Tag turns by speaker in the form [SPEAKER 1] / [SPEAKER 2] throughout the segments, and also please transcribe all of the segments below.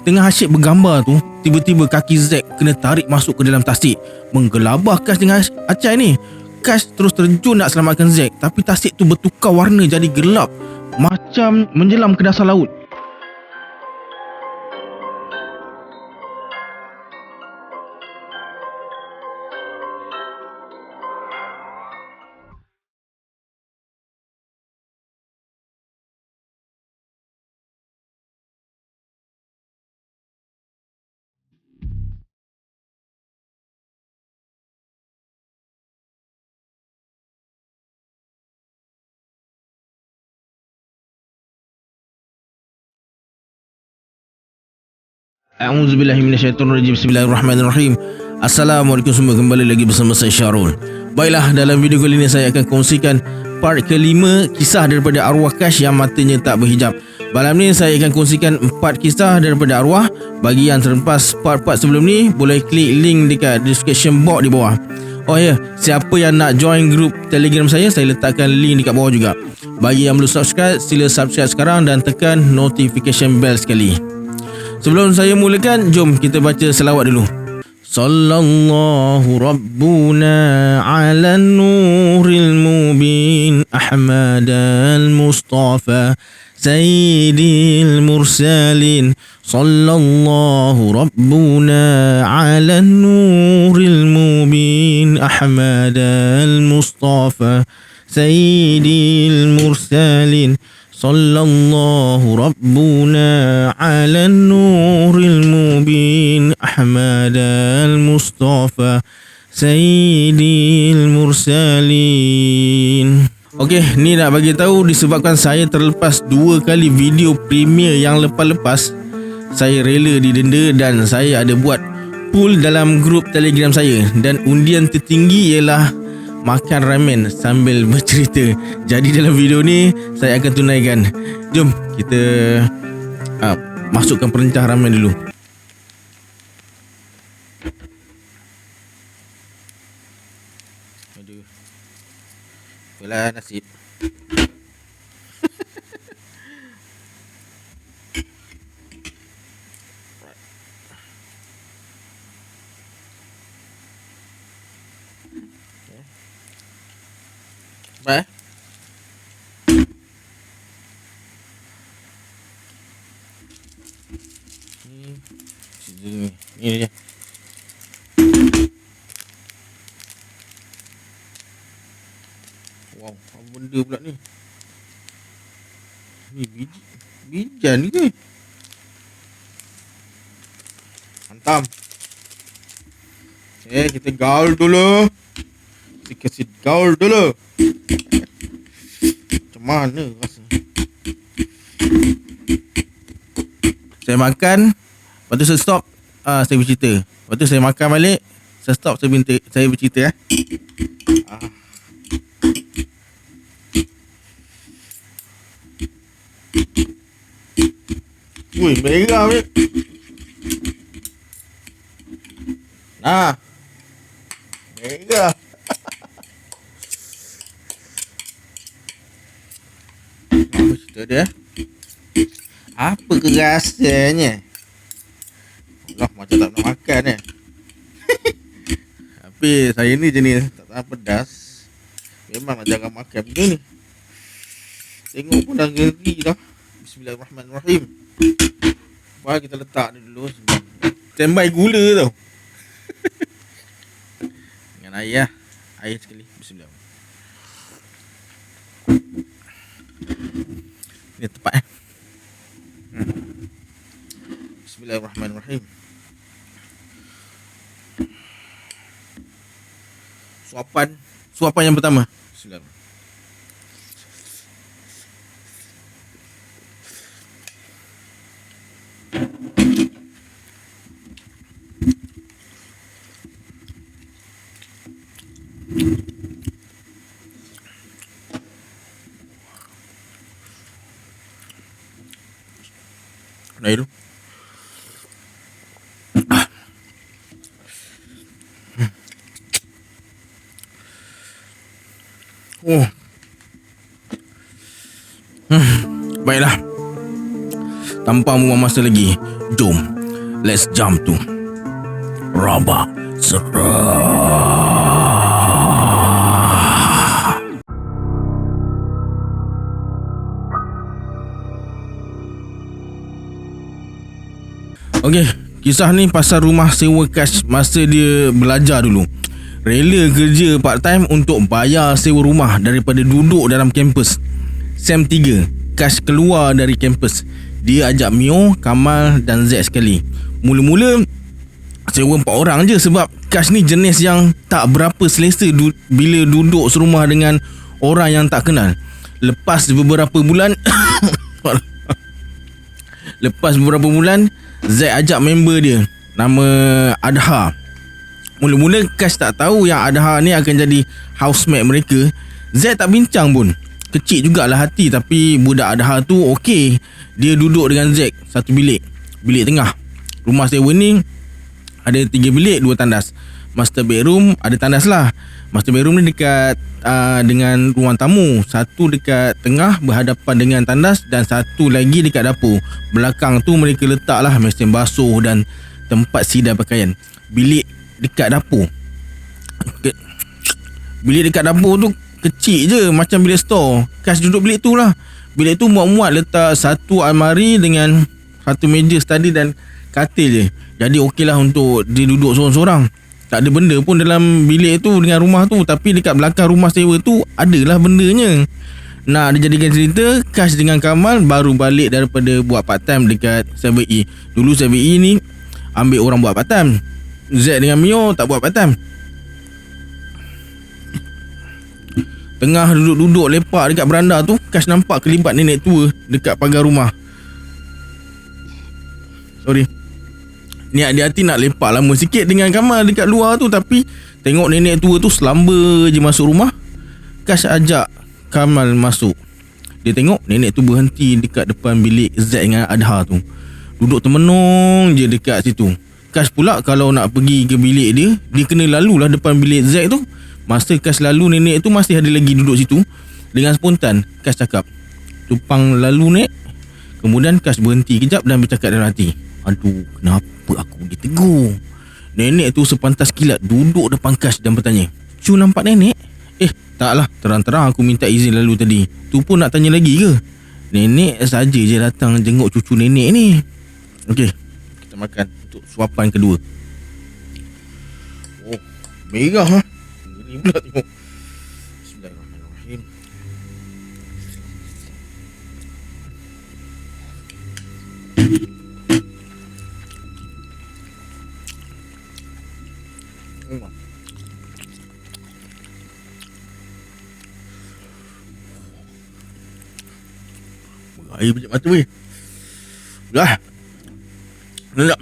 [SPEAKER 1] Tengah asyik bergambar tu, tiba-tiba kaki Zack kena tarik masuk ke dalam tasik. Menggelabah Kash dengan Acai ni. Kash terus terjun nak selamatkan Zack, tapi tasik tu bertukar warna jadi gelap, macam menyelam ke dasar laut. A'udzubillahiminasyaitonirrajim. Bismillahirrahmanirrahim. Assalamualaikum semua, kembali lagi bersama saya Syarul. Baiklah, dalam video kali ini saya akan kongsikan part kelima kisah daripada arwah Kash yang matanya tak berhijab. Malam ni saya akan kongsikan 4 kisah daripada arwah. Bagi yang terlepas part-part sebelum ni, boleh klik link dekat description box di bawah. Oh ya, siapa yang nak join grup Telegram saya letakkan link dekat bawah juga. Bagi yang belum subscribe, sila subscribe sekarang dan tekan notification bell sekali. Sebelum saya mulakan, jom kita baca selawat dulu. Sallallahu Rabbuna ala nuril mubin Ahmad al-Mustafa Sayyidil Mursalin. Sallallahu Rabbuna ala nuril mubin Ahmad al-Mustafa Sayyidil Mursalin. Sallallahu Rabbuna ala nuril mubin Ahmad al-Mustafa Sayyidil Mursalin. Okey, ni nak bagi tahu disebabkan saya terlepas 2 kali video premier yang lepas-lepas, saya rela didenda dan saya ada buat pool dalam grup Telegram saya, dan undian tertinggi ialah makan ramen sambil bercerita. Jadi dalam video ni saya akan tunaikan. Jom kita masukkan perencah ramen dulu. Aduh, itulah nasib. Baik. Ini dia. Wow, apa benda pula ni? Ni bijan ke? Hantam. Kita gaul dulu. Kita kasih gaul dulu. Macam mana rasa? Saya makan, lepas tu saya stop, saya bercerita. Lepas tu saya makan balik, saya stop, saya bercerita. Wih, merah weh. Nah, merah. Apa cerita dia? Apa ke rasanya? Allah, macam tak nak makan Tapi saya ni jenis tak tahan pedas. Memang nak jarang makan benda ni. Tengok pun dah geri dah. Bismillahirrahmanirrahim. Mari kita letak ni dulu. Standby gula tau. Dengan air air sekali. Bismillah. Ini tepat Bismillahirrahmanirrahim. Suapan yang pertama. Bismillah. Naik dulu. Baiklah. tanpa membuang masa lagi, jom, let's jump to Rabak Seram. Okey, kisah ni pasal rumah sewa Kash masa dia belajar dulu. Rela kerja part time untuk bayar sewa rumah daripada duduk dalam kampus. Sem 3, Kash keluar dari kampus. Dia ajak Mio, Kamal dan Z sekali. Mula-mula sewa 4 orang je sebab Kash ni jenis yang tak berapa selesa bila duduk serumah dengan orang yang tak kenal. Lepas beberapa bulan Z ajak member dia nama Adha. Mula-mula Kash tak tahu yang Adha ni akan jadi housemate mereka. Z tak bincang pun. Kecil jugalah hati, tapi budak Adha tu okey. Dia duduk dengan Z satu bilik, bilik tengah. Rumah sewa ni ada 3 bilik, 2 tandas. Master bedroom ada tandas lah. Master bedroom ni dekat dengan ruang tamu. Satu dekat tengah berhadapan dengan tandas dan satu lagi dekat dapur. Belakang tu mereka letak lah mesin basuh dan tempat sidai pakaian. Bilik dekat dapur tu kecil je, macam bilik store. Kash duduk bilik tu lah. Bilik tu muat-muat letak satu almari dengan satu meja study dan katil je. Jadi okey lah untuk dia duduk sorang-sorang. Tak ada benda pun dalam bilik tu dengan rumah tu. Tapi dekat belakang rumah sewa tu adalah bendanya. Nak dijadikan cerita, Kash dengan Kamal baru balik daripada buat part time dekat 7E. Dulu 7E ni ambil orang buat part time. Z dengan Mio tak buat part time. Tengah duduk-duduk lepak dekat beranda tu, Kash nampak kelibat nenek tua dekat pagar rumah. Sorry. Niat di hati nak lepak lama sikit dengan Kamal dekat luar tu, tapi tengok nenek tua tu selamba je masuk rumah. Kash ajak Kamal masuk. Dia tengok nenek tu berhenti dekat depan bilik Z dengan Adha tu. Duduk termenung je dekat situ. Kash pula kalau nak pergi ke bilik dia, dia kena lalulah depan bilik Z tu. Masa Kash lalu, nenek tu masih ada lagi duduk situ. Dengan spontan Kash cakap, "Tumpang lalu, Nek." Kemudian Kash berhenti kejap dan bercakap dalam hati, "Aduh, kenapa aku ditegur?" Nenek tu sepantas kilat duduk depan Kash dan bertanya, "Cu nampak nenek?" Taklah, terang-terang aku minta izin lalu tadi. Tu pun nak tanya lagi ke? Nenek saja je datang jenguk cucu nenek ni. Okey, kita makan untuk suapan kedua. Oh, merah ha. Ngeri pula tengok. Bismillahirrahmanirrahim. Air pejam mata weh. Dah. Nak.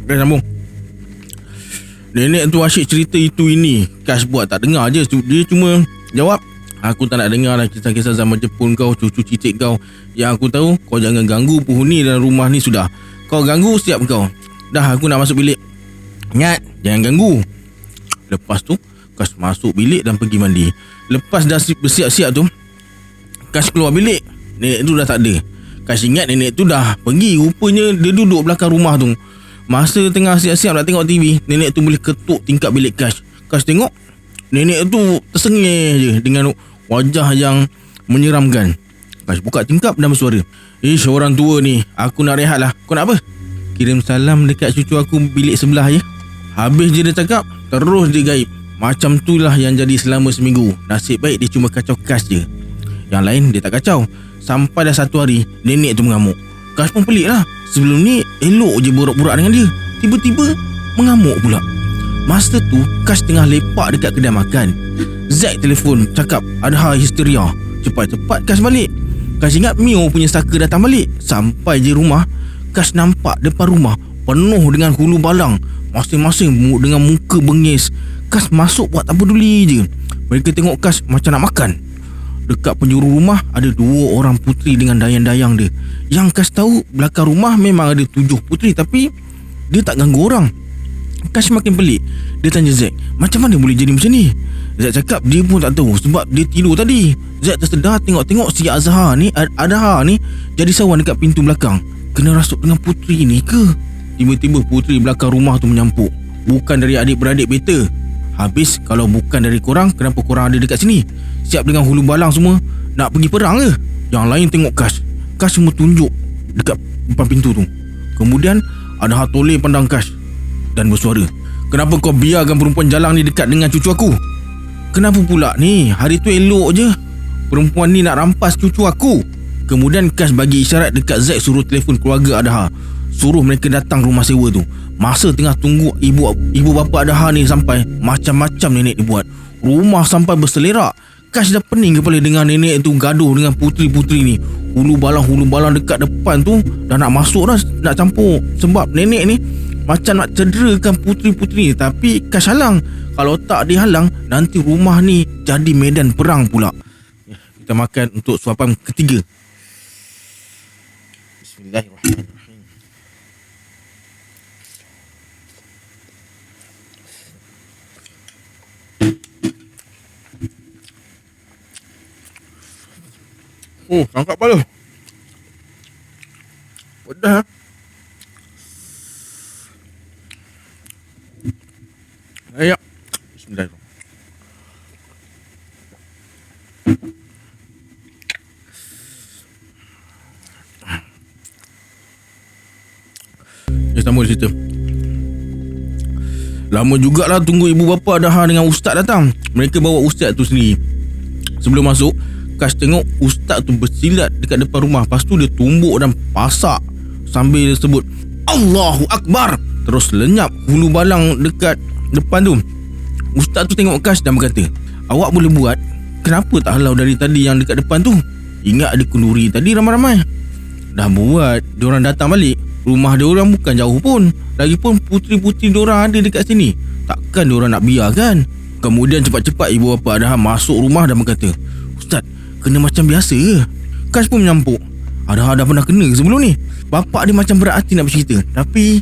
[SPEAKER 1] Dah sambung. Nenek tu asyik cerita itu ini. Kash buat tak dengar je. Dia cuma jawab, "Aku tak nak dengar lah kisah-kisah zaman Jepun kau, cucu cicit kau. Yang aku tahu, kau jangan ganggu penghuni dalam rumah ni sudah. Kau ganggu, siap kau. Dah, aku nak masuk bilik. Ingat, jangan ganggu." Lepas tu Kash masuk bilik dan pergi mandi. Lepas dah bersiap-siap tu, Kash keluar bilik. Nenek tu dah tak ada. Kash ingat nenek tu dah pergi. Rupanya dia duduk belakang rumah tu. Masa tengah siap-siap nak tengok TV, nenek tu boleh ketuk tingkap bilik Kash. Kash tengok nenek tu tersengih je dengan wajah yang menyeramkan. Kash buka tingkap dan bersuara, "Ish, orang tua ni, aku nak rehat lah. Kau nak apa?" "Kirim salam dekat cucu aku bilik sebelah ya." Habis je dia cakap, terus dia gaib. Macam itulah yang jadi selama seminggu. Nasib baik dia cuma kacau Kash je. Yang lain dia tak kacau. Sampai dah satu hari, nenek tu mengamuk. Kash pun pelik lah. Sebelum ni elok je borak-borak dengan dia, tiba-tiba mengamuk pula. Masa tu Kash tengah lepak dekat kedai makan. Z telefon cakap Adha histeria. Cepat-cepat Kash balik. Kash ingat Mio punya saka datang balik. Sampai je rumah, Kash nampak depan rumah penuh dengan hulu balang, masing-masing dengan muka bengis. Kash masuk buat tak peduli je. Mereka tengok Kash macam nak makan. Dekat penjuru rumah ada 2 orang puteri dengan dayang-dayang dia. Yang Kash tahu belakang rumah memang ada 7 puteri, tapi dia tak ganggu orang. Kash makin pelik. Dia tanya Zack, macam mana boleh jadi macam ni? Zack cakap dia pun tak tahu sebab dia tidur tadi. Zack tersedar tengok-tengok si Azhar ni, Adha ni jadi sawan dekat pintu belakang. Kena rasuk dengan puteri ni ke? Tiba-tiba puteri belakang rumah tu menyampuk. Bukan dari adik-beradik beta. Habis kalau bukan dari korang, kenapa korang ada dekat sini? Siap dengan hulu balang semua, nak pergi perang ke? Yang lain tengok Kash. Kash semua tunjuk dekat depan pintu tu. Kemudian Adha toleh pandang Kash dan bersuara, kenapa kau biarkan perempuan jalang ni dekat dengan cucu aku? Kenapa pula ni? Hari tu elok je perempuan ni nak rampas cucu aku. Kemudian Kash bagi isyarat dekat Zack suruh telefon keluarga Adha, suruh mereka datang rumah sewa tu. Masa tengah tunggu ibu bapa Adha ni sampai, macam-macam nenek dia buat. Rumah sampai berselerak. Kash dah pening kepala dengan nenek tu gaduh dengan puteri-puteri ni. Hulu balang dekat depan tu dah nak masuk dah, nak campur. Sebab nenek ni macam nak cederakan puteri-puteri ni, tapi Kash halang. Kalau tak dihalang, nanti rumah ni jadi medan perang pula. Kita makan untuk suapan ketiga. Bismillahirrahmanirrahim. Oh, tangkap pala. Pedas. Ayo. Bismillahirrahmanirrahim. Sambung cerita. Lama jugalah tunggu ibu bapa Adha dengan ustaz datang. Mereka bawa ustaz tu sendiri. Sebelum masuk, Kash tengok ustaz tu bersilat dekat depan rumah. Lepas tu dia tumbuk dan pasak sambil dia sebut Allahu Akbar. Terus lenyap hulu balang dekat depan tu. Ustaz tu tengok Kash dan berkata, awak boleh buat, kenapa tak halau dari tadi yang dekat depan tu? Ingat ada kenduri tadi ramai-ramai. Dah buat, diorang datang balik. Rumah diorang bukan jauh pun. Lagipun puteri-puteri diorang ada dekat sini. Takkan diorang nak biarkan. Kemudian cepat-cepat ibu bapa Adha masuk rumah dan berkata, Ustaz, kena macam biasa ke? Kash pun menyampuk, Adha dah pernah kena sebelum ni. Bapak dia macam berat hati nak bercerita, tapi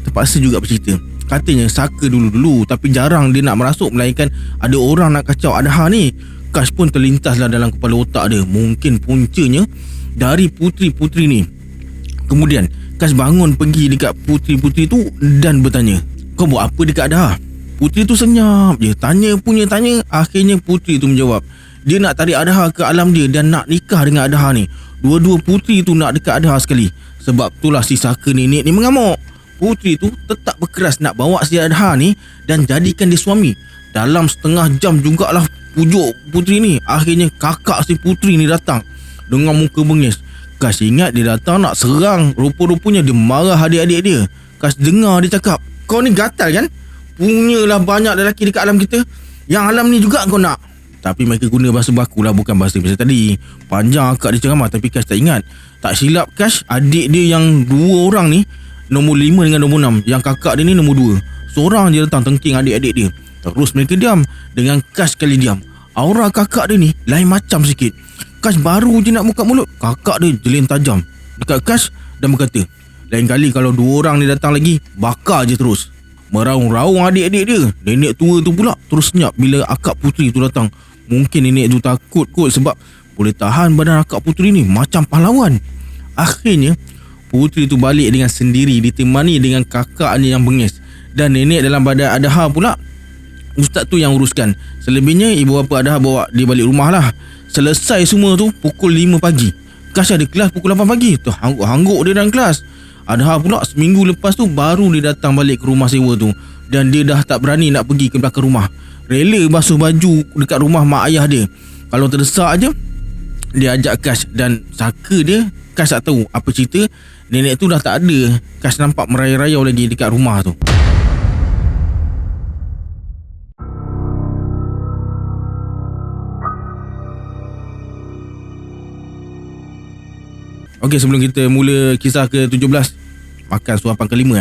[SPEAKER 1] terpaksa juga bercerita. Katanya saka dulu-dulu, tapi jarang dia nak merasuk, melainkan ada orang nak kacau Adha ni. Kash pun terlintaslah dalam kepala otak dia, mungkin puncanya dari puteri-puteri ni. Kemudian Kash bangun pergi dekat puteri-puteri tu dan bertanya, kau buat apa dekat Adha? Puteri tu senyap je, tanya. Akhirnya puteri tu menjawab, dia nak tarik Adha ke alam dia dan nak nikah dengan Adha ni. Dua-dua puteri tu nak dekat Adha sekali. Sebab itulah si saka nenek ni mengamuk. Puteri tu tetap berkeras nak bawa si Adha ni dan jadikan dia suami. Dalam setengah jam jugalah pujuk puteri ni. Akhirnya kakak si puteri ni datang dengan muka bengis. Kash ingat dia datang nak serang. Rupa-rupanya dia marah adik-adik dia. Kash dengar dia cakap, kau ni gatal kan? Punyalah banyak lelaki dekat alam kita. Yang alam ni juga kau nak. Tapi mereka guna bahasa baku lah, bukan bahasa biasa tadi. Panjang akak dia ceramah, tapi Kash tak ingat. Tak silap Kash, adik dia yang dua orang ni, nombor 5 dengan nombor 6. Yang kakak dia ni nombor 2. Seorang je datang tengking adik-adik dia. Terus mereka diam. Dengan Kash kali diam, aura kakak dia ni lain macam sikit. Kash baru je nak buka mulut, kakak dia jelin tajam dekat Kash dan berkata, lain kali kalau dua orang ni datang lagi, bakar je terus. Meraung-raung adik-adik dia. Nenek tua tu pula terus senyap bila akak puteri tu datang. Mungkin nenek tu takut kot sebab boleh tahan badan akak puteri ni macam pahlawan. Akhirnya puteri tu balik dengan sendiri, ditemani dengan kakaknya yang bengis. Dan nenek dalam badan Adha pula ustaz tu yang uruskan. Selebihnya ibu bapa Adha bawa dia balik rumah lah. Selesai semua tu pukul 5 pagi. Kash ada kelas pukul 8 pagi. Tu hangguk-hangguk dia dalam kelas. Adha pula seminggu lepas tu baru dia datang balik ke rumah sewa tu. Dan dia dah tak berani nak pergi ke belakang rumah. Rela basuh baju dekat rumah mak ayah dia. Kalau terdesak aje, dia ajak Kash dan saka dia. Kash tak tahu apa cerita. Nenek tu dah tak ada. Kash nampak merayau-rayau lagi dekat rumah tu. Okey, sebelum kita mula kisah ke-17, makan suapan ke-5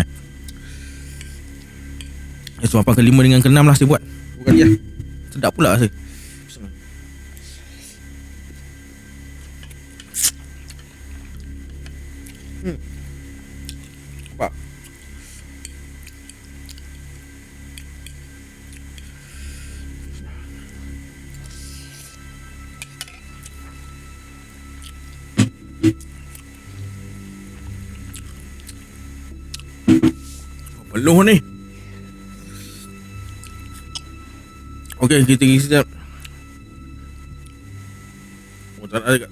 [SPEAKER 1] suapan ke-5 dengan ke-6 lah saya buat. Bukan dia. Sedap pula rasa. Nampak? Peluh ni. Okey, kita pergi sekejap. Oh, tak ada cakap.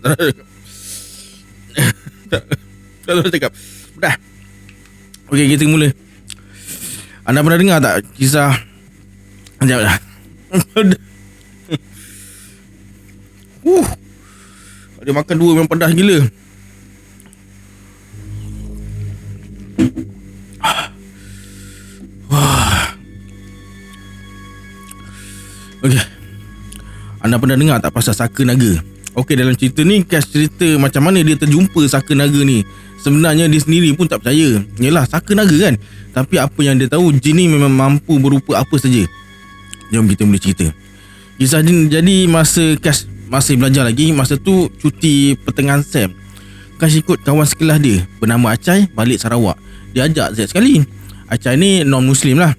[SPEAKER 1] Tak ada cakap. Dah. Okey, kita mula. Anda pernah dengar tak kisah... Sekejap dah. Dia makan dua memang pedas gila. Okey. Anda pernah dengar tak pasal saka naga? Okey, dalam cerita ni Cash cerita macam mana dia terjumpa saka naga ni. Sebenarnya dia sendiri pun tak percaya. Yalah, saka naga kan. Tapi apa yang dia tahu, jin ni memang mampu berupa apa saja. Jom kita mula cerita. Kisah jin jadi masa Cash masih belajar lagi. Masa tu cuti pertengahan Sem. Cash ikut kawan sekelas dia bernama Acai balik Sarawak. Dia ajak Z sekali. Acai ni non-Muslim lah.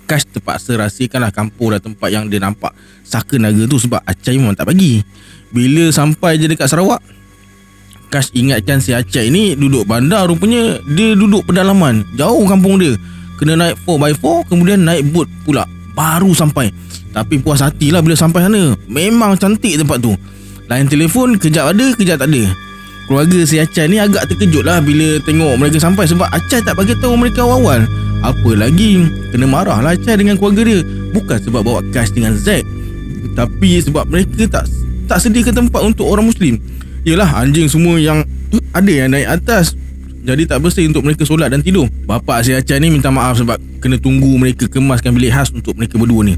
[SPEAKER 1] Cash terpaksa rahsiakanlah kampung dan tempat yang dia nampak saka naga tu sebab Acai memang tak bagi. Bila sampai je dekat Sarawak, Cash ingatkan si Acai ni duduk bandar. Rupanya dia duduk pedalaman, jauh kampung dia. Kena naik 4x4, kemudian naik boat pula, baru sampai. Tapi puas hatilah bila sampai sana. Memang cantik tempat tu. Lain telefon, kejap ada, kejap tak ada. Keluarga si Acai ni agak terkejut lah bila tengok mereka sampai sebab Acai tak bagi tahu mereka awal-awal. Apa lagi, kena marah lah Acai dengan keluarga dia. Bukan sebab bawa Cash dengan Z, tapi sebab mereka tak sediakan tempat untuk orang Muslim. Yelah, anjing semua yang ada yang naik atas, jadi tak bersih untuk mereka solat dan tidur. Bapak si Acai ni minta maaf sebab kena tunggu mereka kemaskan bilik khas untuk mereka berdua ni.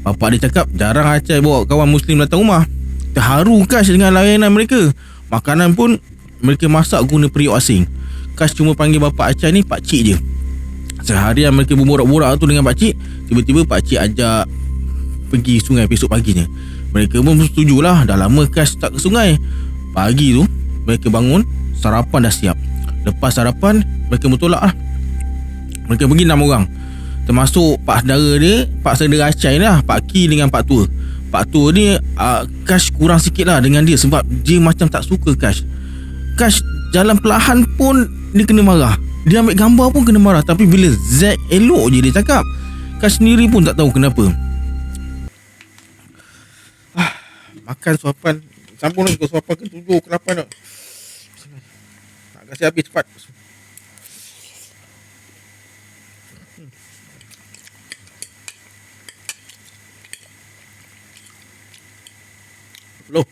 [SPEAKER 1] Bapak dia cakap jarang Acai bawa kawan Muslim datang rumah. Terharu Cash dengan layanan mereka. Makanan pun mereka masak guna periuk asing. Cash cuma panggil bapak Acai ni pakcik je. Seharian mereka berborak-borak tu dengan pakcik. Tiba-tiba pakcik ajak pergi sungai besok paginya. Mereka pun setujulah. Dah lama Cash tak ke sungai. Pagi tu mereka bangun, sarapan dah siap. Lepas sarapan mereka bertolak lah. Mereka pergi 6 orang, termasuk pak saudara dia, pak saudara Acai ni lah, Pak Ki dengan Pak Tua. Pak Tua ni Cash kurang sikit lah dengan dia sebab dia macam tak suka Cash. Cash jalan perlahan pun dia kena marah. Dia ambil gambar pun kena marah. Tapi bila Z elok je dia cakap, Cash sendiri pun tak tahu kenapa. Makan suapan. Sambung lagi kau suapan ke 7 ke 8 tak? Nak kasi habis cepat. Loh.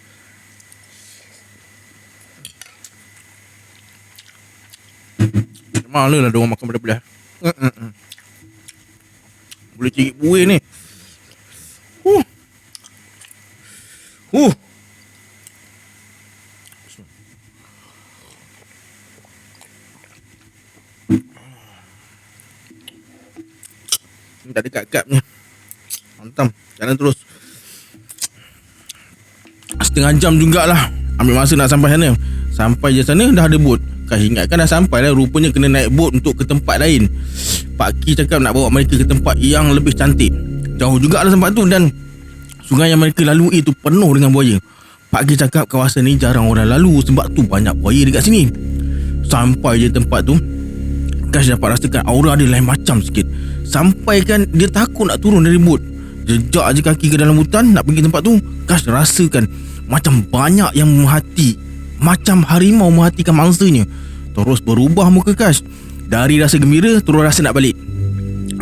[SPEAKER 1] Mana lah dia orang makan belah-belah. Boleh cari buih ni. Tak ada kat-katnya. Hantam. Jalan terus. Setengah jam jugalah ambil masa nak sampai sana. Sampai je sana dah ada bot. Cash ingatkan dah sampai lah. Rupanya kena naik bot untuk ke tempat lain. Pak Ki cakap nak bawa mereka ke tempat yang lebih cantik. Jauh jugalah tempat tu dan sungai yang mereka lalui tu penuh dengan buaya. Pak Ki cakap kawasan ni jarang orang lalu sebab tu banyak buaya dekat sini. Sampai je tempat tu, Cash dapat rasakan aura dia lain macam sikit. Sampai kan dia takut nak turun dari bot. Jejak je kaki ke dalam hutan nak pergi tempat tu. Cash rasakan macam banyak yang memahati, macam harimau mematikan mangsanya. Terus berubah muka Cash. Dari rasa gembira terus rasa nak balik.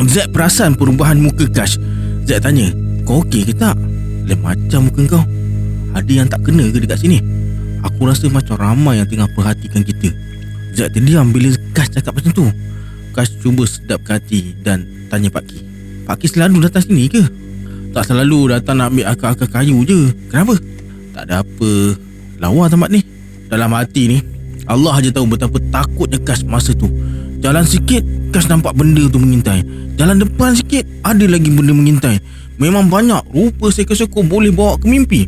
[SPEAKER 1] Z perasan perubahan muka Cash. Z tanya, kau okey ke tak? Lain macam muka kau. Ada yang tak kena ke dekat sini? Aku rasa macam ramai yang tengah perhatikan kita. Z terdiam bila Cash cakap macam tu. Cash cuba sedapkan hati dan tanya Pak Ki, Pak Ki selalu datang sini ke? Tak selalu, datang nak ambil akar-akar kayu je. Kenapa? Tak ada apa, lawa tempat ni. Dalam hati ni, Allah aja tahu betapa takutnya Cash masa tu. Jalan sikit, Cash nampak benda tu mengintai. Jalan depan sikit, ada lagi benda mengintai. Memang banyak, rupa seekor-seekor boleh bawa ke mimpi.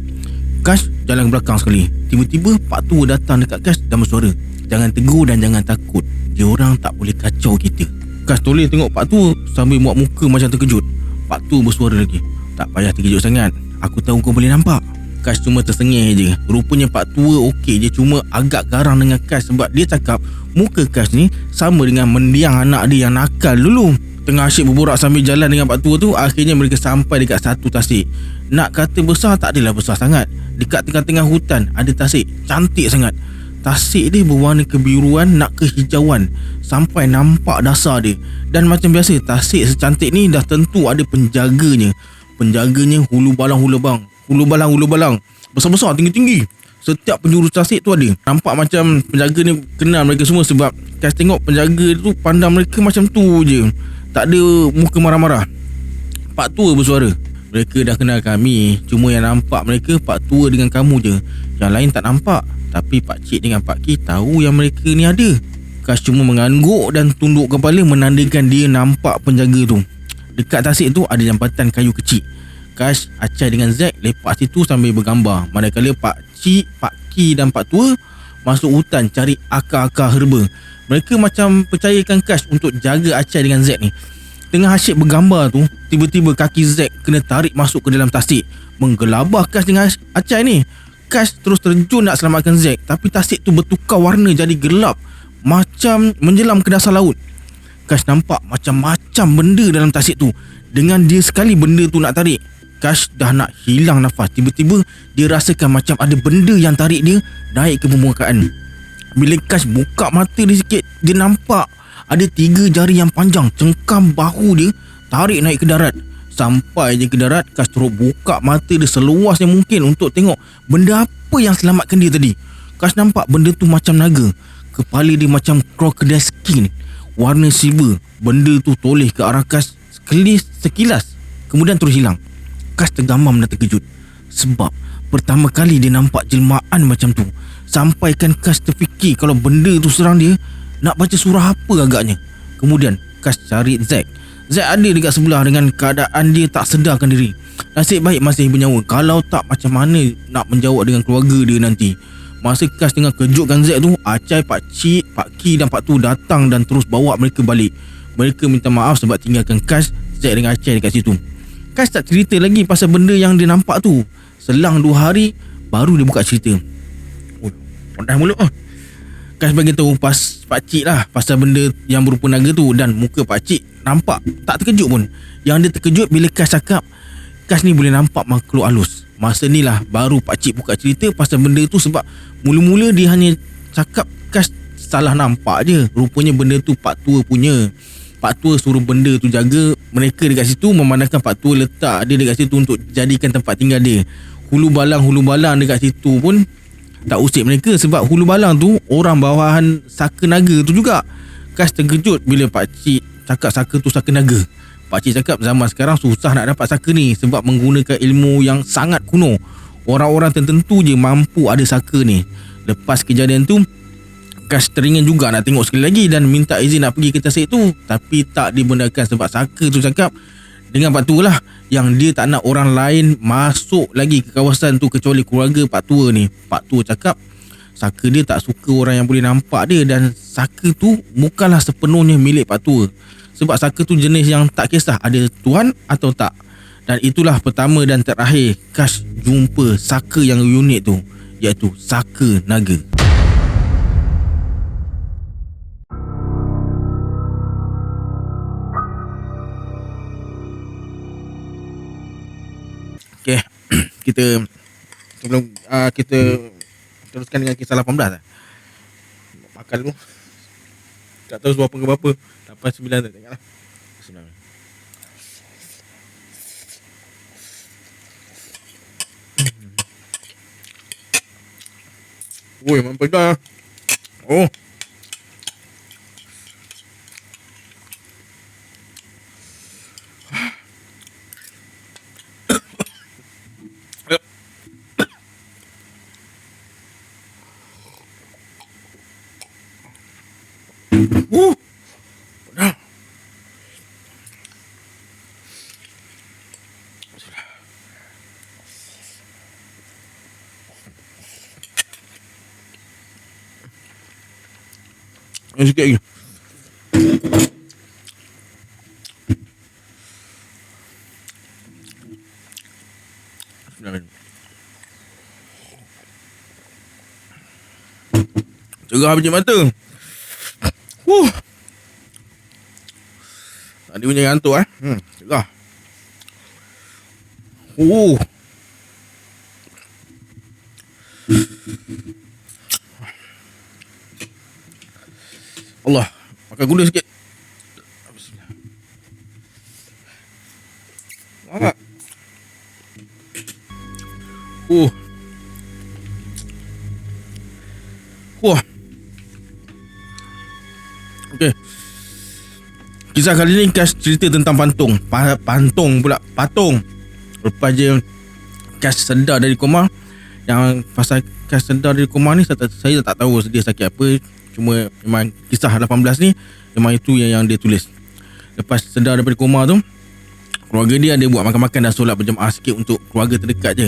[SPEAKER 1] Cash jalan ke belakang sekali. Tiba-tiba Pak Tua datang dekat Cash dan bersuara, jangan tegur dan jangan takut. Diorang tak boleh kacau kita. Cash toleh tengok Pak Tua sambil buat muka macam terkejut. Pak Tua bersuara lagi, tak payah terkejut sangat. Aku tahu kau boleh nampak. Cash cuma tersengih je. Rupanya Pak Tua okey je, cuma agak garang dengan Cash sebab dia cakap muka Cash ni sama dengan mendiang anak dia yang nakal dulu. Tengah asyik berborak sambil jalan dengan pak tua tu, akhirnya mereka sampai dekat satu tasik. Nak kata besar, tak adalah besar sangat. Dekat tengah-tengah hutan ada tasik cantik sangat. Tasik dia berwarna kebiruan nak kehijauan sampai nampak dasar dia. Dan macam biasa, tasik secantik ni dah tentu ada penjaganya. Penjaganya hulu balang besar-besar, tinggi-tinggi. Setiap penjuru tasik tu ada. Nampak macam penjaga ni kenal mereka semua, sebab Kas tengok penjaga tu pandang mereka macam tu je, tak ada muka marah-marah. Pak tua bersuara, "Mereka dah kenal kami, cuma yang nampak mereka pak tua dengan kamu je. Yang lain tak nampak. Tapi pak cik dengan pak ki tahu yang mereka ni ada." Kas cuma mengangguk dan tunduk kepala menandakan dia nampak penjaga tu. Dekat tasik tu ada jambatan kayu kecil. Kas, Acai dengan Zack lepak situ sambil bergambar, manakala pak cik, pak ki dan pak tua masuk hutan cari akar-akar herba. Mereka macam percayakan Kas untuk jaga Acai dengan Zack ni. Tengah asyik bergambar tu, tiba-tiba kaki Zack kena tarik masuk ke dalam tasik, menggelabah Kas dengan Acai ni. Kas terus terjun nak selamatkan Zack, tapi tasik tu bertukar warna jadi gelap, macam menjelam ke dasar laut. Kas nampak macam-macam benda dalam tasik tu. Dengan dia sekali benda tu nak tarik, Kas dah nak hilang nafas. Tiba-tiba dia rasakan macam ada benda yang tarik dia naik ke permukaan. Bila Kas buka mata dia sikit, dia nampak ada 3 jari yang panjang cengkam bahu dia, tarik naik ke darat. Sampai je ke darat, Kas terus buka mata dia seluas yang mungkin untuk tengok benda apa yang selamatkan dia tadi. Kas nampak benda tu macam naga. Kepala dia macam crocodile skin, warna silver. Benda tu toleh ke arah Kas sekilas, kemudian terus hilang. Kas tergamam dan terkejut, sebab pertama kali dia nampak jelmaan macam tu. Sampaikan Kas terfikir kalau benda tu serang dia, nak baca surah apa agaknya. Kemudian Kas cari Zack. Zack ada dekat sebelah dengan keadaan dia tak sedarkan diri. Nasib baik masih bernyawa, kalau tak macam mana nak menjawab dengan keluarga dia nanti. Masa Kas tengah kejutkan Zack tu, Acai, pak cik, pak ki dan pak tu datang dan terus bawa mereka balik. Mereka minta maaf sebab tinggalkan Kas, Zack dengan Acai dekat situ. Kas tak cerita lagi pasal benda yang dia nampak tu. Selang 2 hari baru dia buka cerita. Dah mulut Kas bagi tahu pak cik lah pasal benda yang berupa naga tu, dan muka pak cik nampak tak terkejut pun. Yang dia terkejut bila Kas cakap Kas ni boleh nampak makhluk halus. Masa ni lah baru pak cik buka cerita pasal benda tu, sebab mula-mula dia hanya cakap Kas salah nampak je. Rupanya benda tu pak tua punya. Pak tua suruh benda tu jaga mereka dekat situ, memandangkan pak tua letak dia dekat situ untuk jadikan tempat tinggal dia. Hulu balang dekat situ pun tak usik mereka, sebab hulu balang tu orang bawahan saka naga tu juga. Kas terkejut bila pak cik cakap saka tu saka naga. Pak cik cakap zaman sekarang susah nak dapat saka ni, sebab menggunakan ilmu yang sangat kuno. Orang-orang tertentu je mampu ada saka ni. Lepas kejadian tu, Kas teringin juga nak tengok sekali lagi dan minta izin nak pergi ke tasik tu, tapi tak dibenarkan sebab saka tu cakap dengan pak tua lah yang dia tak nak orang lain masuk lagi ke kawasan tu kecuali keluarga pak tua ni. Pak tua cakap saka dia tak suka orang yang boleh nampak dia, dan saka tu bukanlah sepenuhnya milik pak tua, sebab saka tu jenis yang tak kisah ada tuan atau tak. Dan itulah pertama dan terakhir Kas jumpa saka yang unik tu, iaitu saka naga. Okay, kita sebelum kita teruskan dengan kisah 18 lah. Makan dulu. Tak tahu berapa ke berapa. 8, 9 tak tengoklah. Senang. Oi, memang pedas. Oh. Dah. Sikit lagi. Cerah biji mata. Dia punya ngantuk Dah. Allah, makan gula sikit. Bismillah. Okey. Kisah kali ni Kash cerita tentang patung. Patung. Lepas je Kash sedar dari koma. Yang pasal Kash sedar dari koma ni saya tak tahu dia sakit apa. Cuma memang kisah 18 ni memang itu yang dia tulis. Lepas sedar daripada koma tu, keluarga dia ada buat makan-makan dan solat berjemaah sikit untuk keluarga terdekat je.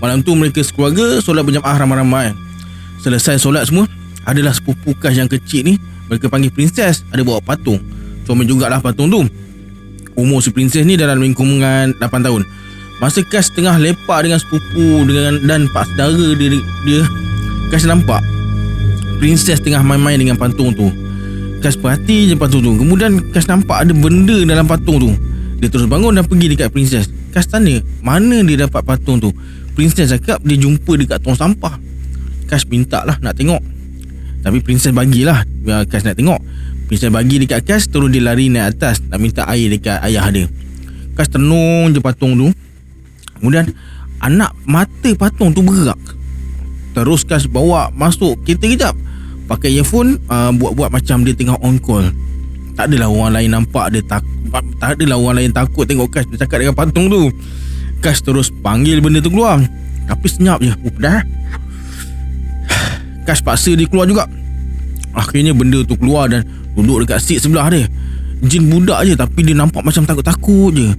[SPEAKER 1] Malam tu mereka sekeluarga solat berjemaah ramai-ramai. Selesai solat semua, adalah sepupu Kash yang kecil ni, mereka panggil princess, ada bawa patung. Comel jugalah patung tu. Umur si princess ni dalam lingkungan 8 tahun. Masa Kash tengah lepak dengan sepupu dan pak saudara dia Kash nampak princess tengah main-main dengan patung tu. Kash perhati je patung tu. Kemudian Kash nampak ada benda dalam patung tu. Dia terus bangun dan pergi dekat princess. Kash tanya mana dia dapat patung tu. Princess cakap dia jumpa dekat tong sampah. Kash minta lah nak tengok, tapi princess bagilah Kash nak tengok. Princess bagi dekat Kash, terus dia lari naik atas nak minta air dekat ayah dia. Kash tenung je patung tu. Kemudian anak mata patung tu bergerak. Terus Kash bawa masuk kereta kejap, pakai earphone, buat-buat macam dia tengah on call. Tak adalah orang lain nampak dia tak adalah orang lain takut tengok Kash bercakap dengan patung tu. Kash terus panggil benda tu keluar, tapi senyap je. Dah. Kash paksa dia keluar juga. Akhirnya benda tu keluar dan duduk dekat seat sebelah dia. Jin budak je, tapi dia nampak macam takut-takut je.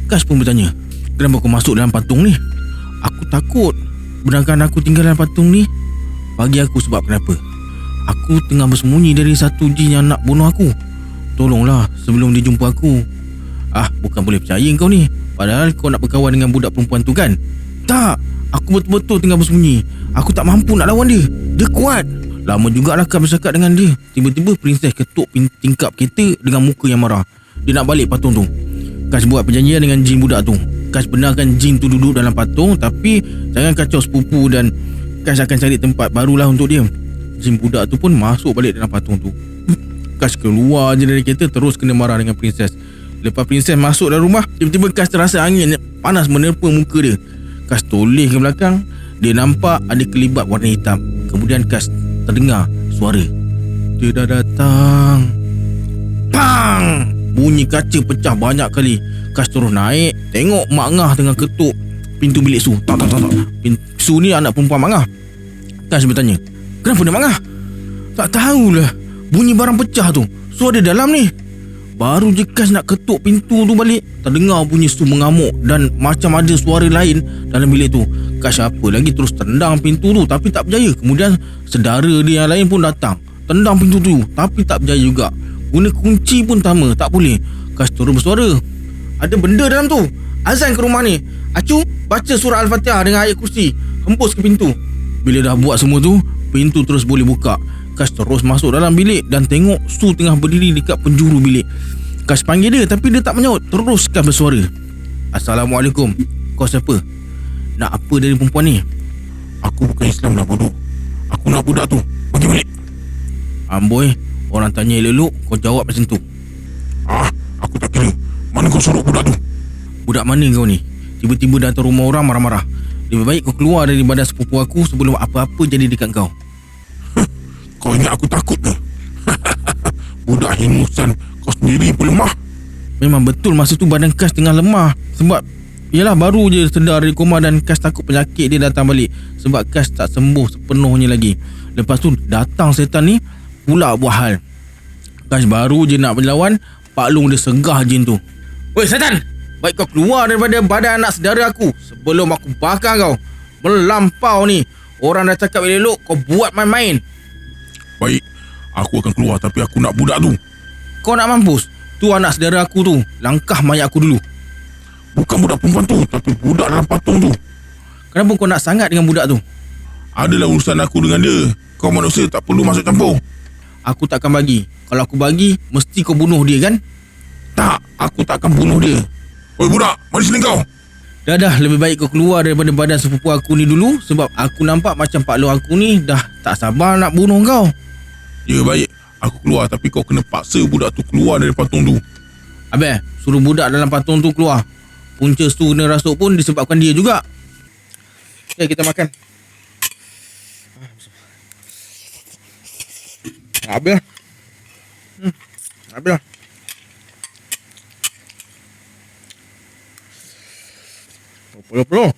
[SPEAKER 1] Kash pun bertanya, kenapa kau masuk dalam patung ni? Aku takut. Benarkah aku tinggal dalam patung ni? Bagi aku sebab kenapa? Aku tengah bersembunyi dari satu jin yang nak bunuh aku. Tolonglah sebelum dia jumpa aku. Bukan boleh percaya kau ni. Padahal kau nak berkawan dengan budak perempuan tu kan? Tak, aku betul-betul tengah bersembunyi. Aku tak mampu nak lawan dia. Dia kuat. Lama jugalah Kash bercakap dengan dia. Tiba-tiba princess ketuk tingkap kereta dengan muka yang marah. Dia nak balik patung tu. Kash buat perjanjian dengan jin budak tu. Kash benarkan jin tu duduk dalam patung, tapi jangan kacau sepupu dan Kash akan cari tempat barulah untuk dia. Jin budak tu pun masuk balik dalam patung tu. Kash keluar je dari kereta, terus kena marah dengan princess. Lepas princess masuk dalam rumah, tiba-tiba Kash terasa angin panas menerpa muka dia. Kash toleh ke belakang. Dia nampak ada kelibat warna hitam. Kemudian Kash terdengar suara. Dia dah datang. Pang! Bunyi kaca pecah banyak kali. Kash terus naik, tengok Mak Ngah tengah ketuk pintu bilik Su. Tak. Su ni anak perempuan Mak Ngah. Kash bertanya, kenapa dia Mak Ngah? Tak tahulah. Bunyi barang pecah tu. Su ada dalam ni. Baru je Kash nak ketuk pintu tu balik, terdengar bunyi Su mengamuk dan macam ada suara lain dalam bilik tu. Kash apa lagi terus tendang pintu tu, tapi tak berjaya. Kemudian saudara dia yang lain pun datang, tendang pintu tu, tapi tak berjaya juga. Guna kunci pun sama, tak boleh. Kash terus bersuara, ada benda dalam tu. Azan ke rumah ni. Acu, baca surah Al-Fatihah dengan ayat kursi. Hempus ke pintu. Bila dah buat semua tu, pintu terus boleh buka. Kash terus masuk dalam bilik dan tengok Su tengah berdiri dekat penjuru bilik. Kash panggil dia, tapi dia tak menyaut. Terus Kash bersuara, Assalamualaikum. Kau siapa? Nak apa dari perempuan ni?
[SPEAKER 2] Aku bukan Islam dah bodoh. Aku nak budak tu. Bagi balik.
[SPEAKER 1] Amboi, orang tanya elok, kau jawab macam tu.
[SPEAKER 2] Aku tak kira. Mana kau suruh budak tu?
[SPEAKER 1] Budak mana kau ni? Tiba-tiba datang rumah orang marah-marah. Lebih baik kau keluar dari badan sepupu aku sebelum apa-apa jadi dekat kau.
[SPEAKER 2] Kau ingat aku takut ke? Budak hingusan, kau sendiri pun lemah.
[SPEAKER 1] Memang betul masa tu badan Kash tengah lemah. Sebab yalah baru je sedar dari koma dan Kash takut penyakit dia datang balik. Sebab Kash tak sembuh sepenuhnya lagi. Lepas tu datang setan ni pula buat hal. Kash baru je nak berlawan, Pak Long dia segah jin tu. Woi setan, baik kau keluar daripada badan anak saudara aku sebelum aku bakar kau. Melampau ni. Orang dah cakap elok, kau buat main-main.
[SPEAKER 2] Baik, aku akan keluar, tapi aku nak budak tu.
[SPEAKER 1] Kau nak mampus? Tu anak saudara aku tu. Langkah mayat aku dulu.
[SPEAKER 2] Bukan budak perempuan tu, tapi budak dalam patung tu.
[SPEAKER 1] Kenapa kau nak sangat dengan budak tu?
[SPEAKER 2] Adalah urusan aku dengan dia. Kau manusia tak perlu masuk campur.
[SPEAKER 1] Aku takkan bagi. Kalau aku bagi, mesti kau bunuh dia kan?
[SPEAKER 2] Tak, aku tak akan bunuh dia. Oi budak, mari sini kau.
[SPEAKER 1] Dah, lebih baik kau keluar daripada badan sepupu aku ni dulu. Sebab aku nampak macam pak long aku ni dah tak sabar nak bunuh kau.
[SPEAKER 2] Ya baik, aku keluar tapi kau kena paksa budak tu keluar dari patung tu.
[SPEAKER 1] Abang, suruh budak dalam patung tu keluar. Punca tu kena rasuk pun disebabkan dia juga. Okay, kita makan. Habis lah. Habis lah. Peluk-peluk.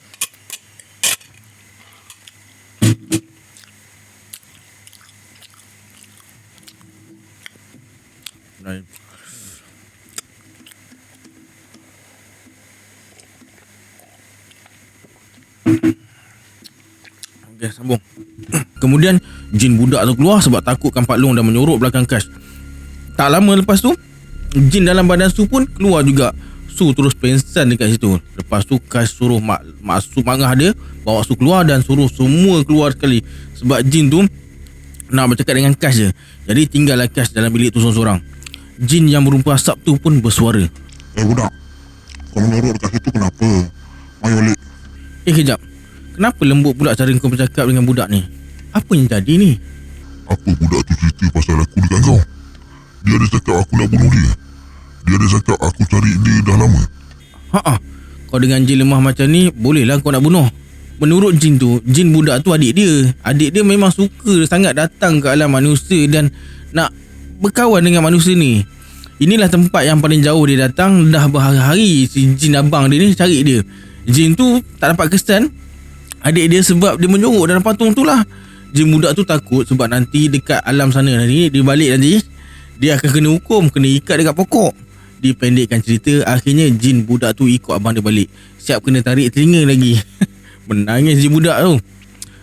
[SPEAKER 1] Baik. Okey, sambung. Kemudian jin budak tu keluar sebab takutkan Pak Long dah menyorok belakang Kash. Tak lama lepas tu, jin dalam badan Su pun keluar juga. Su terus pengsan dekat situ. Lepas tu Kash suruh mak Su marah dia, bawa Su keluar dan suruh semua keluar sekali. Sebab jin tu nak bercakap dengan Kash je. Jadi tinggallah Kash dalam bilik tu seorang-seorang. Jin yang berupa asap tu pun bersuara.
[SPEAKER 2] Budak, kau menyorok dekat situ kenapa? Mari balik.
[SPEAKER 1] Kejap. Kenapa lembut pula cara kau bercakap dengan budak ni? Apa yang jadi ni?
[SPEAKER 2] Apa budak tu cerita pasal aku dekat kau? Dia ada cakap aku nak bunuh dia. Dia ada cakap aku cari dia dah lama.
[SPEAKER 1] Kau dengan jin lemah macam ni, bolehlah kau nak bunuh. Menurut jin tu, jin budak tu adik dia. Adik dia memang suka sangat datang ke alam manusia dan nak berkawan dengan manusia ni. Inilah tempat yang paling jauh dia datang. Dah berhari-hari si jin abang dia ni cari dia. Jin tu tak dapat kesan adik dia sebab dia menyorok dalam patung tu lah. Jin budak tu takut sebab nanti dekat alam sana nanti dia balik nanti dia akan kena hukum, kena ikat dekat pokok. Dipendekkan cerita, akhirnya jin budak tu ikut abang dia balik. Siap kena tarik telinga lagi. Menangis jin budak tu.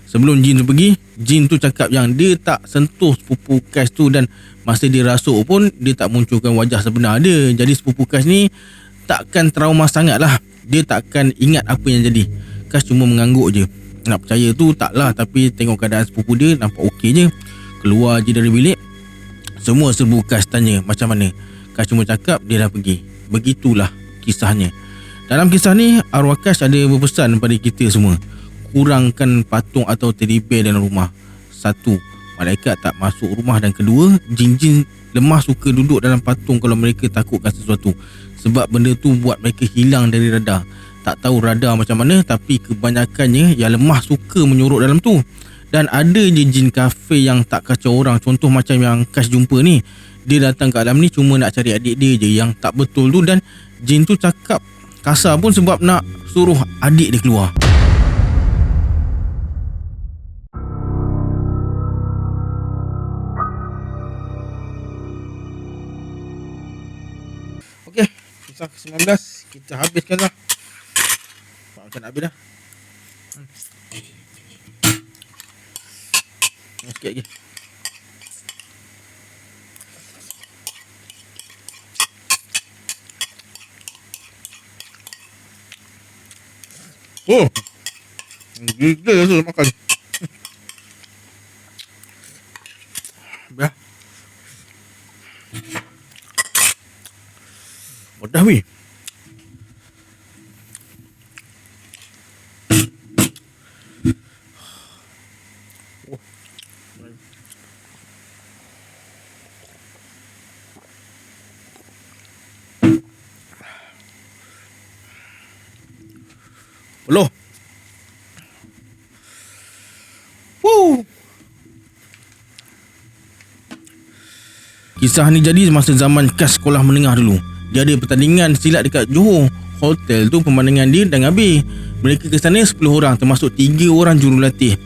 [SPEAKER 1] Sebelum jin tu pergi, jin tu cakap yang dia tak sentuh sepupu Kash tu dan masa dia rasuk pun dia tak munculkan wajah sebenar dia. Jadi sepupu Kash ni takkan trauma sangat lah. Dia takkan ingat apa yang jadi. Kash cuma mengangguk je. Nak percaya tu taklah, tapi tengok keadaan sepupu dia nampak okey je. Keluar je dari bilik, semua serbu Kash tanya macam mana. Kash cuma cakap dia dah pergi. Begitulah kisahnya. Dalam kisah ni, arwah Kash ada berpesan pada kita semua. Kurangkan patung atau teddy bear dalam rumah. 1. Malaikat tak masuk rumah. Dan kedua, jin-jin lemah suka duduk dalam patung kalau mereka takutkan sesuatu. Sebab benda tu buat mereka hilang dari radar. Tak tahu radar macam mana, tapi kebanyakannya yang lemah suka menyorok dalam tu. Dan ada je jin kafe yang tak kacau orang. Contoh macam yang Kash jumpa ni. Dia datang ke alam ni cuma nak cari adik dia je yang tak betul tu. Dan jin tu cakap kasar pun sebab nak suruh adik dia keluar. Okey, kisah ke-19 kita habiskan lah. Makan habis dah. Sikit lagi. Oh, gila rasa makan. Dah. Mudah weh. Loh. Kisah ni jadi masa zaman Kash sekolah menengah dulu. Dia ada pertandingan silat dekat Johor. Hotel tu pemandangan dia dah habis. Mereka ke sana 10 orang termasuk 3 orang jurulatih.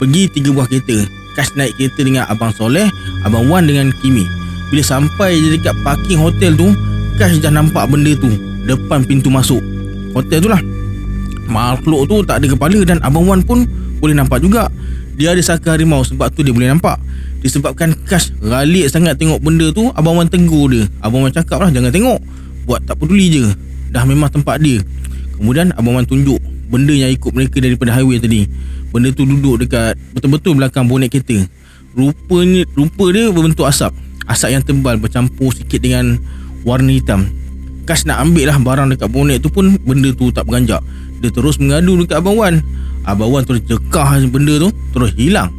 [SPEAKER 1] Pergi 3 buah kereta. Kash naik kereta dengan Abang Soleh, Abang Wan dengan Kimi. Bila sampai je dekat parking hotel tu, Kash dah nampak benda tu depan pintu masuk hotel tu lah. Makhluk tu tak ada kepala dan Abang Wan pun boleh nampak juga. Dia ada saka harimau, sebab tu dia boleh nampak. Disebabkan Kash ralik sangat tengok benda tu, Abang Wan tegur dia. Abang Wan cakap lah jangan tengok, buat tak peduli je, dah memang tempat dia. Kemudian Abang Wan tunjuk benda yang ikut mereka daripada highway tadi. Benda tu duduk dekat betul-betul belakang bonet kereta. Rupa dia berbentuk asap yang tebal bercampur sikit dengan warna hitam. Kas nak ambil lah barang dekat bonet tu pun benda tu tak berganjak. Dia terus mengadu dekat Abang Wan. Abang Wan terus jekah benda tu, terus hilang.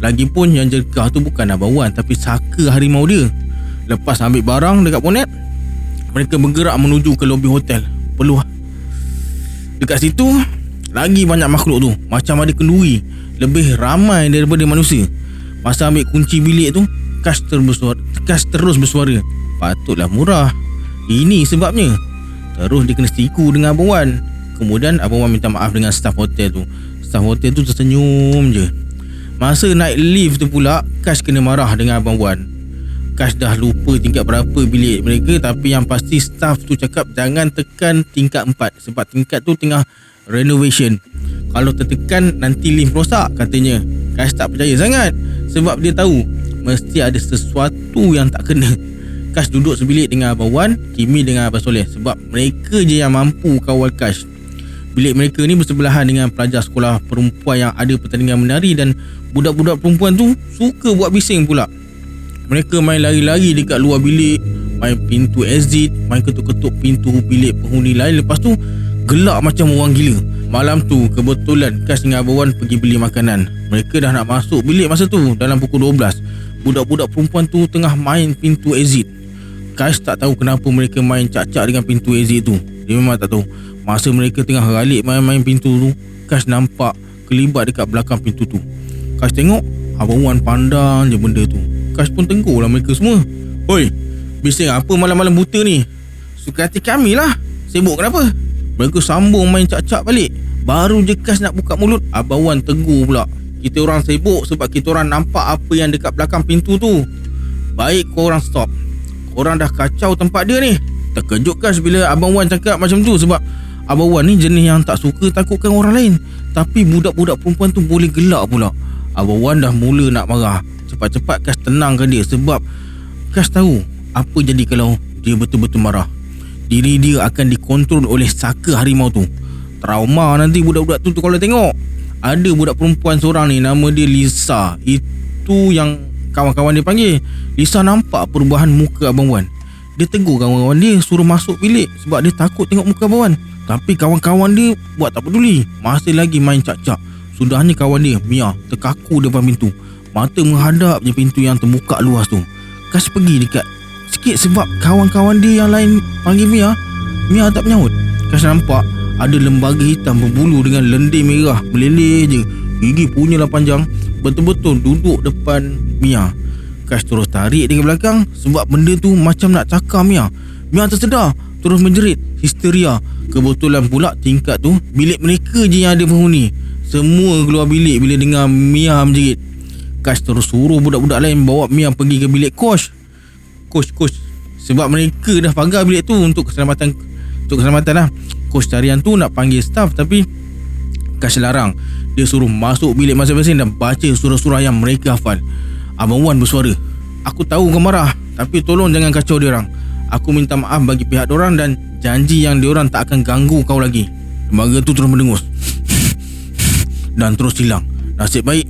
[SPEAKER 1] Lagipun yang jekah tu bukan Abang Wan, tapi saka harimau dia. Lepas ambil barang dekat bonet, mereka bergerak menuju ke lobi hotel. Peluh. Dekat situ lagi banyak makhluk tu, macam ada kenduri. Lebih ramai daripada manusia. Masa ambil kunci bilik tu, Kas terus bersuara, patutlah murah, ini sebabnya. Terus dia kena siku dengan Abang Wan. Kemudian Abang Wan minta maaf dengan staf hotel tu. Staf hotel tu tersenyum je. Masa naik lift tu pula, Kas kena marah dengan Abang Wan. Kas dah lupa tingkat berapa bilik mereka, tapi yang pasti staf tu cakap jangan tekan tingkat 4 sebab tingkat tu tengah renovation. Kalau tertekan nanti lift rosak katanya. Kas tak percaya sangat sebab dia tahu mesti ada sesuatu yang tak kena. Kas duduk sebilik dengan Abang Wan, Kimi dengan Abang Soleh sebab mereka je yang mampu kawal Kas. Bilik mereka ni bersebelahan dengan pelajar sekolah perempuan yang ada pertandingan menari, dan budak-budak perempuan tu suka buat bising pula. Mereka main lari-lari dekat luar bilik, main pintu exit, main ketuk-ketuk pintu bilik penghuni lain. Lepas tu gelak macam orang gila. Malam tu kebetulan Kas dengan Abang Wan pergi beli makanan. Mereka dah nak masuk bilik masa tu dalam pukul 12. Budak-budak perempuan tu tengah main pintu exit. Kas tak tahu kenapa mereka main cak-cak dengan pintu exit tu. Dia memang tak tahu. Masa mereka tengah ralik main-main pintu tu, Kas nampak kelibat dekat belakang pintu tu. Kas tengok, Abang Wan pandang je benda tu. Kas pun tegur lah mereka semua. Hoi, bising apa malam-malam buta ni? Suka hati kami lah. Sibuk kenapa? Mereka sambung main cak-cak balik. Baru je Kas nak buka mulut, Abang Wan tegur pula. Kita orang sibuk sebab kita orang nampak apa yang dekat belakang pintu tu. Baik korang stop. Korang dah kacau tempat dia ni. Terkejut Kas bila Abang Wan cakap macam tu sebab Abang Wan ni jenis yang tak suka takutkan orang lain. Tapi budak-budak perempuan tu boleh gelak pula. Abang Wan dah mula nak marah. Cepat-cepat Kas tenangkan dia sebab Kas tahu apa jadi kalau dia betul-betul marah. Diri dia akan dikontrol oleh saka harimau tu. Trauma nanti budak-budak tu kalau tengok. Ada budak perempuan seorang ni, nama dia Lisa. Itu yang kawan-kawan dia panggil. Lisa nampak perubahan muka Abang Wan. Dia tegur kawan-kawan dia suruh masuk bilik sebab dia takut tengok muka Abang Wan. Tapi kawan-kawan dia buat tak peduli, masih lagi main cak-cak. Sudahnya kawan dia, Mia, terkaku depan pintu. Mata menghadap je pintu yang terbuka luas tu. Kas pergi dekat sikit sebab kawan-kawan dia yang lain panggil Mia. Mia tak menyahut. Kas nampak ada lembaga hitam berbulu dengan lendir merah meleleh je. Gigi punyalah panjang. Betul-betul duduk depan Mia. Kas terus tarik dia ke belakang sebab benda tu macam nak cakar Mia. Mia tersedar, terus menjerit, histeria. Kebetulan pula tingkat tu bilik mereka je yang ada penghuni. Semua keluar bilik bila dengar Mia menjerit. Kas terus suruh budak-budak lain bawa Mia pergi ke bilik coach. Coach sebab mereka dah pagar bilik tu untuk keselamatan lah. Coach tarian tu nak panggil staff tapi Kas larang. Dia suruh masuk bilik masing-masing dan baca surah-surah yang mereka hafal. Abang Wan bersuara, aku tahu kau marah, tapi tolong jangan kacau diorang. Aku minta maaf bagi pihak diorang dan janji yang diorang tak akan ganggu kau lagi. Lembaga tu terus mendengus dan terus hilang. Nasib baik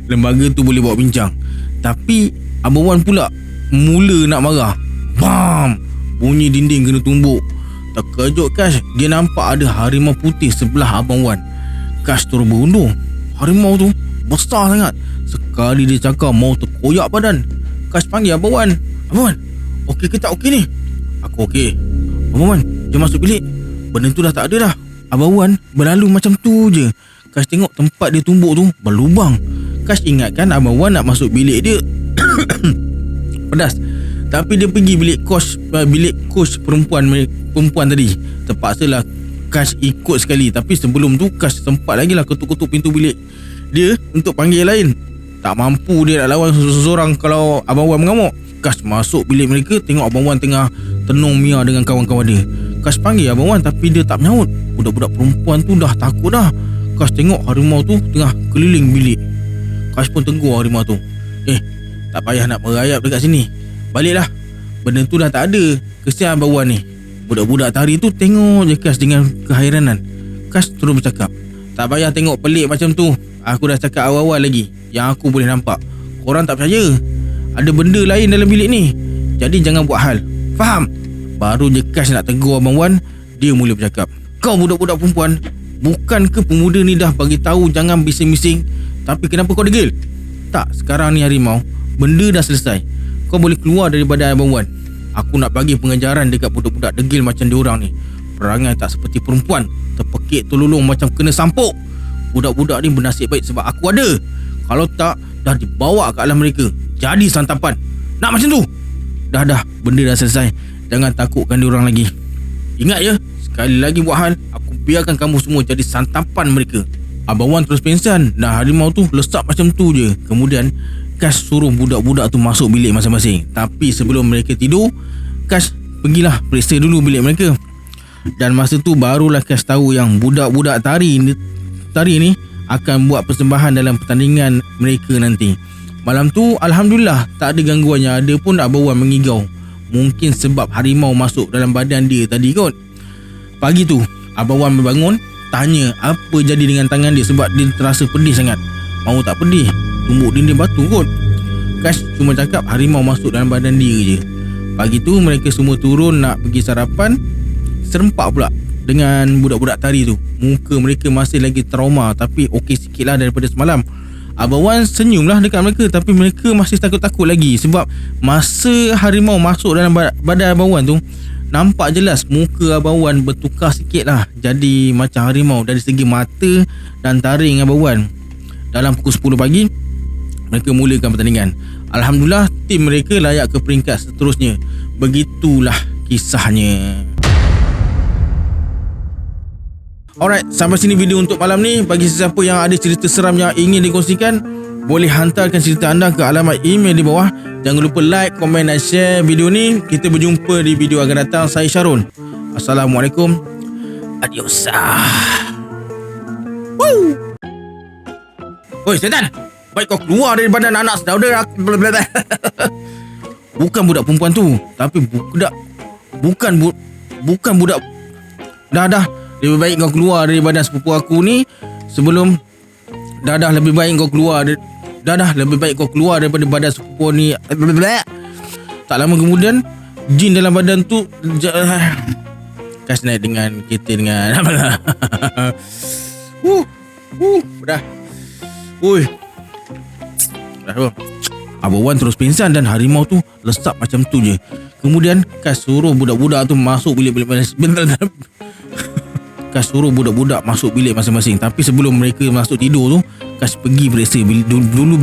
[SPEAKER 1] lembaga tu boleh bawa bincang. Tapi Abang Wan pula mula nak marah. Bam! Bunyi dinding kena tumbuk. Terkejut Kas, dia nampak ada harimau putih sebelah Abang Wan. Kas terus berundung. Harimau tu besar sangat. Sekali dia cakap mau terkoyak badan. Kas panggil Abang Wan. Abang Wan, okey ke tak okey ni? Aku okey. Abang Wan, jom masuk bilik. Benda tu dah tak ada dah. Abang Wan berlalu macam tu je. Kas tengok tempat dia tumbuk tu berlubang. Kas ingatkan Abang Wan nak masuk bilik dia. Pedas. Tapi dia pergi bilik coach perempuan tadi. Terpaksalah Kas ikut sekali. Tapi sebelum tu Kas sempat lagi lah ketuk-ketuk pintu bilik dia untuk panggil lain. Tak mampu dia nak lawan seseorang kalau Abang Wan mengamuk. Kas masuk bilik mereka, tengok Abang Wan tengah tenung Mia dengan kawan-kawan dia. Kas panggil Abang Wan tapi dia tak menyahut. Budak-budak perempuan tu dah takut dah. Kas tengok harimau tu tengah keliling bilik. Kas pun tegur harimau tu, tak payah nak merayap dekat sini, baliklah. Benda tu dah tak ada. Kesian Abang Wan ni. Budak-budak tari tu tengok je Kas dengan kehairanan. Kas terus bercakap, tak payah tengok pelik macam tu. Aku dah cakap awal-awal lagi yang aku boleh nampak. Korang tak percaya. Ada benda lain dalam bilik ni. Jadi jangan buat hal. Faham? Baru je Kash nak tegur Abang Wan, dia mula bercakap, "Kau budak-budak perempuan, bukankah pemuda ni dah bagi tahu jangan bising-bising, tapi kenapa kau degil? Tak, sekarang ni harimau, benda dah selesai. Kau boleh keluar dari badan Abang Wan. Aku nak bagi pengajaran dekat budak-budak degil macam diorang ni. Perangai tak seperti perempuan, terpekik tololong macam kena sampuk. Budak-budak ni bernasib baik sebab aku ada. Kalau tak, dah dibawa ke alam mereka, jadi santapan. Nak macam tu? Dah, benda dah selesai. Jangan takutkan diorang lagi. Ingat ya, sekali lagi buat hal, aku biarkan kamu semua jadi santapan mereka." Abang Wan terus pingsan dan harimau tu lesap macam tu je. Kemudian Kash suruh budak-budak tu masuk bilik masing-masing. Tapi sebelum mereka tidur, Kash pergilah periksa dulu bilik mereka. Dan masa tu barulah Kash tahu yang budak-budak tari ni akan buat persembahan dalam pertandingan mereka nanti. Malam tu alhamdulillah tak ada gangguannya. Ada pun Abang Wan mengigau. Mungkin sebab harimau masuk dalam badan dia tadi kot. Pagi tu Abang Wan berbangun, tanya apa jadi dengan tangan dia sebab dia terasa pedih sangat. Mau tak pedih, tumbuk dinding batu kot. Kash cuma cakap harimau masuk dalam badan dia je. Pagi tu mereka semua turun nak pergi sarapan. Serempak pula dengan budak-budak tari tu. Muka mereka masih lagi trauma, tapi okey sikit lah daripada semalam. Abang Wan senyumlah dekat mereka, tapi mereka masih takut-takut lagi. Sebab masa harimau masuk dalam badan Abang Wan tu, nampak jelas muka Abang Wan bertukar sikit lah, jadi macam harimau dari segi mata dan taring Abang Wan. Dalam pukul 10 pagi mereka mulakan pertandingan. Alhamdulillah tim mereka layak ke peringkat seterusnya. Begitulah kisahnya. Alright, sampai sini video untuk malam ni. Bagi sesiapa yang ada cerita seram yang ingin dikongsikan, boleh hantarkan cerita anda ke alamat email di bawah. Jangan lupa like, komen dan share video ni. Kita berjumpa di video akan datang. Saya Syarul. Assalamualaikum. Adios. Woo. Oi setan, baik kau keluar dari badan anak saudara aku. Bukan budak perempuan tu, tapi bukan budak. Dah. Lebih baik kau keluar dari badan sepupu aku ni sebelum lebih baik kau keluar lebih baik kau keluar daripada badan sepupu ni. Tak lama kemudian jin dalam badan tu Kash naik dengan kereta dengan dah. Dah. Abang Wan terus pingsan dan harimau tu lesap macam tu je. Kemudian Kash suruh budak-budak tu masuk bilik-bilik Kash suruh budak-budak masuk bilik masing-masing. Tapi sebelum mereka masuk tidur tu, Kash pergi periksa dulu.